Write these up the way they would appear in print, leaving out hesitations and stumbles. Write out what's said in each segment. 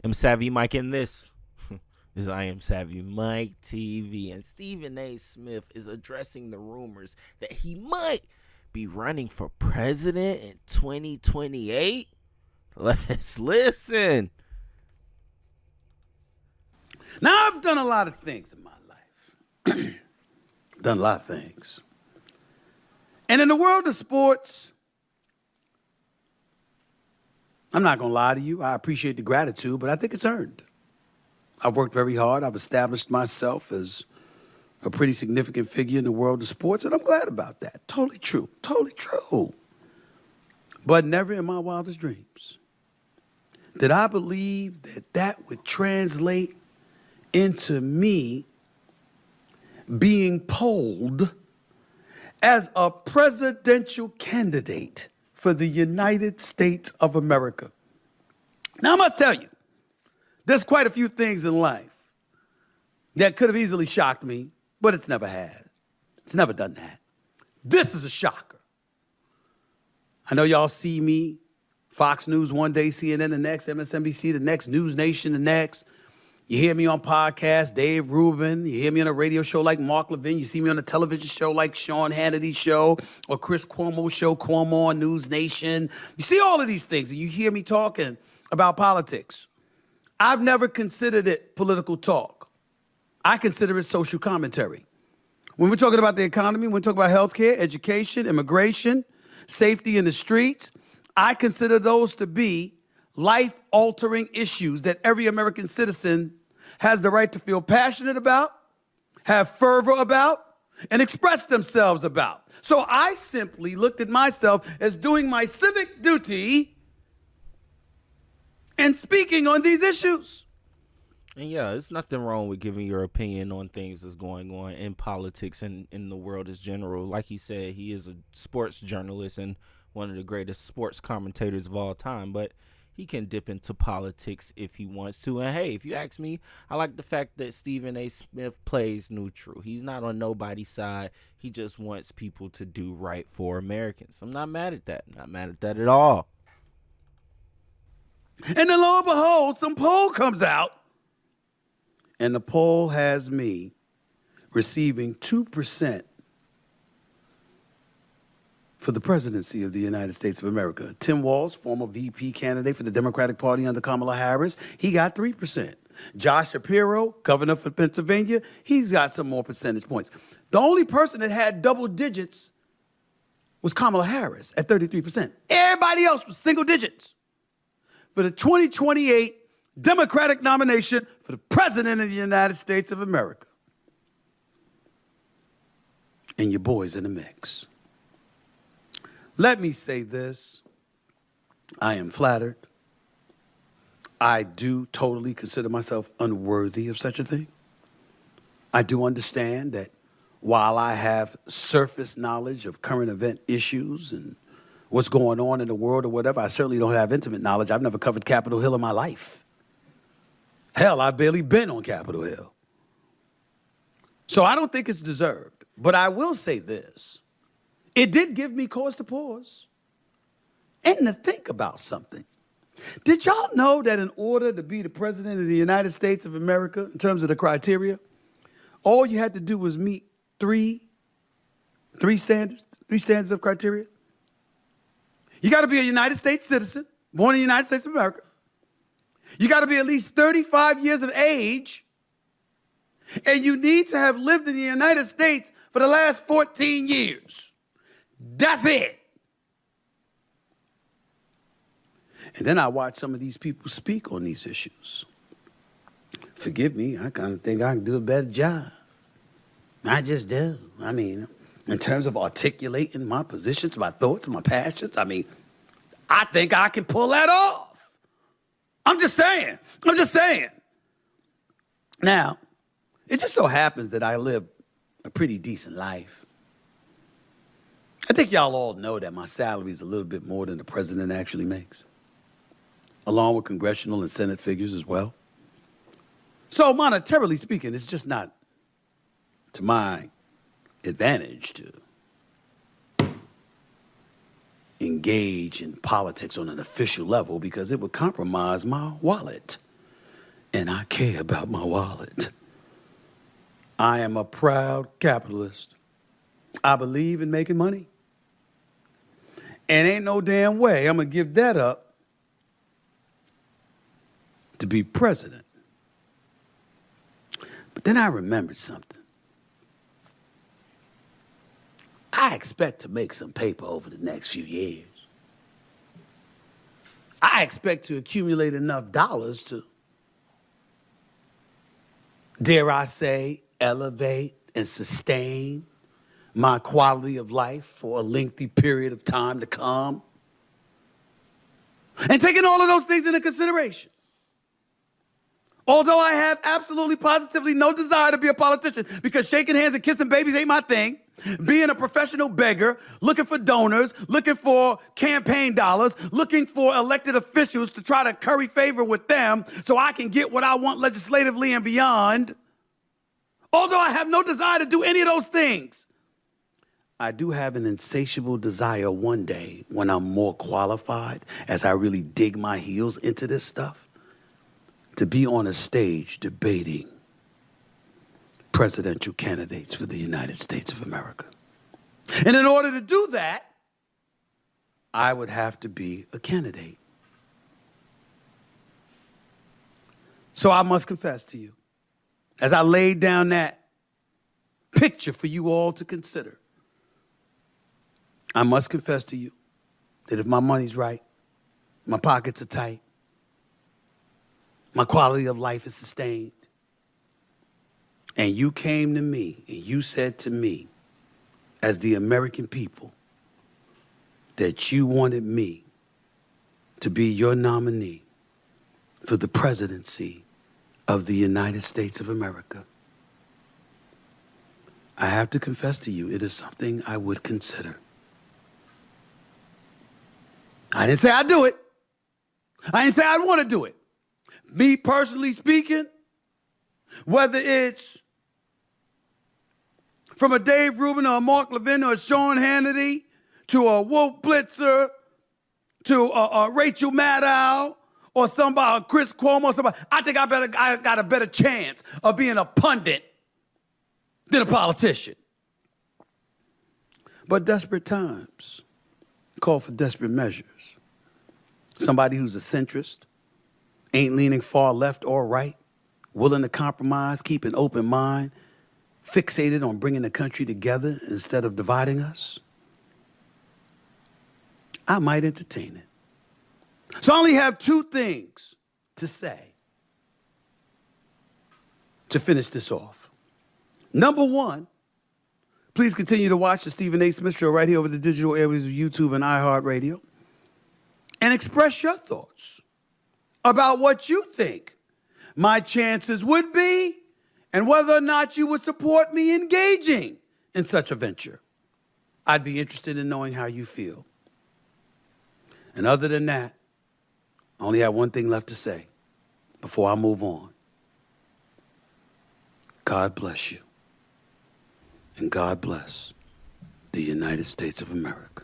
am Savvy Mike, and this is I Am Savvy Mike TV. And Stephen A. Smith is addressing the rumors that he might be running for president in 2028. Let's listen. Now, I've done a lot of things in my life. Done a lot of things. And in the world of sports, I'm not going to lie to you. I appreciate the gratitude, but I think it's earned. I've worked very hard. I've established myself as a pretty significant figure in the world of sports, and I'm glad about that. Totally true. Totally true. But never in my wildest dreams did I believe that that would translate into me being polled as a presidential candidate for the United States of America. Now, I must tell you, there's quite a few things in life that could have easily shocked me, but it's never had. It's never done that. This is a shocker. I know y'all see me, Fox News one day, CNN the next, MSNBC the next, News Nation the next. You hear me on podcasts, Dave Rubin. You hear me on a radio show like Mark Levin. You see me on a television show like Sean Hannity's show or Chris Cuomo's show, Cuomo on News Nation. You see all of these things, and you hear me talking about politics. I've never considered it political talk. I consider it social commentary. When we're talking about the economy, when we're talking about healthcare, education, immigration, safety in the streets, I consider those to be life-altering issues that every American citizen has the right to feel passionate about, have fervor about, and express themselves about. So I simply looked at myself as doing my civic duty and speaking on these issues. And yeah, there's nothing wrong with giving your opinion on things that's going on in politics and in the world as general. Like he said, he is a sports journalist and one of the greatest sports commentators of all time, but he can dip into politics if he wants to. And hey, if you ask me, I like the fact that Stephen A. Smith plays neutral. He's not on nobody's side. He just wants people to do right for Americans. I'm not mad at that. Not mad at that at all. And then lo and behold, some poll comes out, and the poll has me receiving 2% for the presidency of the United States of America. Tim Walz, former VP candidate for the Democratic Party under Kamala Harris, he got 3%. Josh Shapiro, governor for Pennsylvania, he's got some more percentage points. The only person that had double digits was Kamala Harris at 33%. Everybody else was single digits for the 2028 Democratic nomination for the President of the United States of America. And your boy's in the mix. Let me say this. I am flattered. I do totally consider myself unworthy of such a thing. I do understand that while I have surface knowledge of current event issues and what's going on in the world or whatever, I certainly don't have intimate knowledge. I've never covered Capitol Hill in my life. Hell, I've barely been on Capitol Hill. So I don't think it's deserved. But I will say this. It did give me cause to pause and to think about something. Did y'all know that in order to be the president of the United States of America, in terms of the criteria, all you had to do was meet three standards of criteria? You got to be a United States citizen, born in the United States of America. You got to be at least 35 years of age, and you need to have lived in the United States for the last 14 years. That's it. And then I watch some of these people speak on these issues. Forgive me, I kind of think I can do a better job. I just do. I mean, in terms of articulating my positions, my thoughts, my passions, I mean, I think I can pull that off. I'm just saying. Now, it just so happens that I live a pretty decent life. I think y'all all know that my salary is a little bit more than the president actually makes, along with congressional and Senate figures as well. So monetarily speaking, it's just not to my advantage to engage in politics on an official level because it would compromise my wallet. and I care about my wallet. I am a proud capitalist. I believe in making money. And ain't no damn way I'm going to give that up to be president. But then I remembered something. I expect to make some paper over the next few years. I expect to accumulate enough dollars to, dare I say, elevate and sustain my quality of life for a lengthy period of time to come. And taking all of those things into consideration, although I have absolutely positively no desire to be a politician because shaking hands and kissing babies ain't my thing, being a professional beggar, looking for donors, looking for campaign dollars, looking for elected officials to try to curry favor with them so I can get what I want legislatively and beyond, although I have no desire to do any of those things, I do have an insatiable desire one day when I'm more qualified, as I really dig my heels into this stuff, to be on a stage debating presidential candidates for the United States of America. And in order to do that, I would have to be a candidate. So I must confess to you, as I laid down that picture for you all to consider, I must confess to you that if my money's right, my pockets are tight, my quality of life is sustained, and you came to me and you said to me, as the American people, that you wanted me to be your nominee for the presidency of the United States of America, I have to confess to you, it is something I would consider. I didn't say I'd do it. I didn't say I'd want to do it. Me personally speaking, whether it's from a Dave Rubin or a Mark Levin or a Sean Hannity to a Wolf Blitzer to a Rachel Maddow or somebody, Chris Cuomo or somebody, I think I got a better chance of being a pundit than a politician. But desperate times call for desperate measures. Somebody who's a centrist, ain't leaning far left or right, willing to compromise, keep an open mind, fixated on bringing the country together instead of dividing us, I might entertain it. So I only have two things to say to finish this off. Number one, please continue to watch the Stephen A. Smith Show right here over the digital airwaves of YouTube and iHeartRadio and express your thoughts about what you think my chances would be and whether or not you would support me engaging in such a venture. I'd be interested in knowing how you feel. And other than that, I only have one thing left to say before I move on. God bless you. And God bless the United States of America.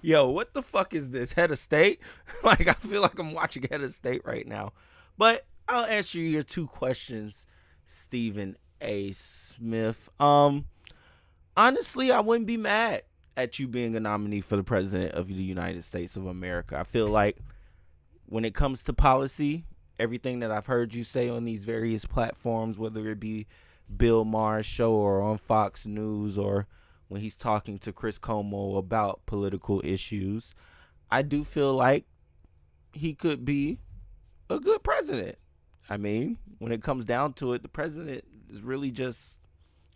Yo, what the fuck is this? Head of State? Like, I feel like I'm watching Head of State right now. But I'll answer your two questions, Stephen A. Smith. Honestly, I wouldn't be mad at you being a nominee for the president of the United States of America. I feel like when it comes to policy, everything that I've heard you say on these various platforms, whether it be Bill Maher's show or on Fox News or when he's talking to Chris Cuomo about political issues, I do feel like he could be a good president. I mean, when it comes down to it, the president is really just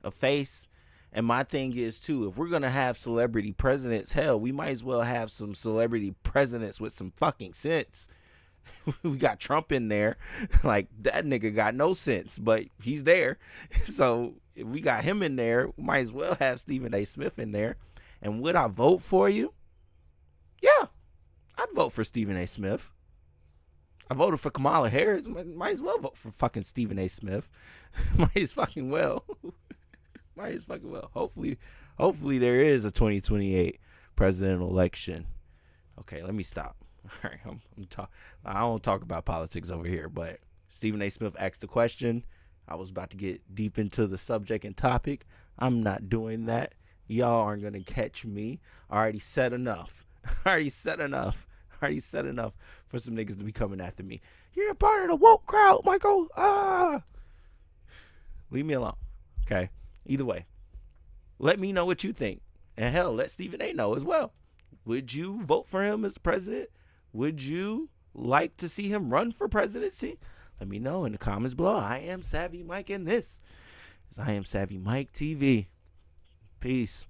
a face. And my thing is, too, if we're going to have celebrity presidents, hell, we might as well have some celebrity presidents with some fucking sense. We got Trump in there. Like, that nigga got no sense, but he's there. So if we got him in there, we might as well have Stephen A. Smith in there. And would I vote for you? Yeah, I'd vote for Stephen A. Smith. I voted for Kamala Harris. Might as well vote for fucking Stephen A. Smith. Might as fucking well. Might as fucking well. Hopefully there is a 2028 presidential election. Okay, let me stop. All right, I don't talk about politics over here, but Stephen A. Smith asked the question. I was about to get deep into the subject and topic. I'm not doing that. Y'all aren't going to catch me. I already said enough. I already said enough for some niggas to be coming after me. You're a part of the woke crowd, Michael. Leave me alone. Okay? Either way, let me know what you think. And hell, let Stephen A. know as well. Would you vote for him as president? Would you like to see him run for presidency? Let me know in the comments below. I am Savvy Mike, and this is I Am Savvy Mike TV. Peace.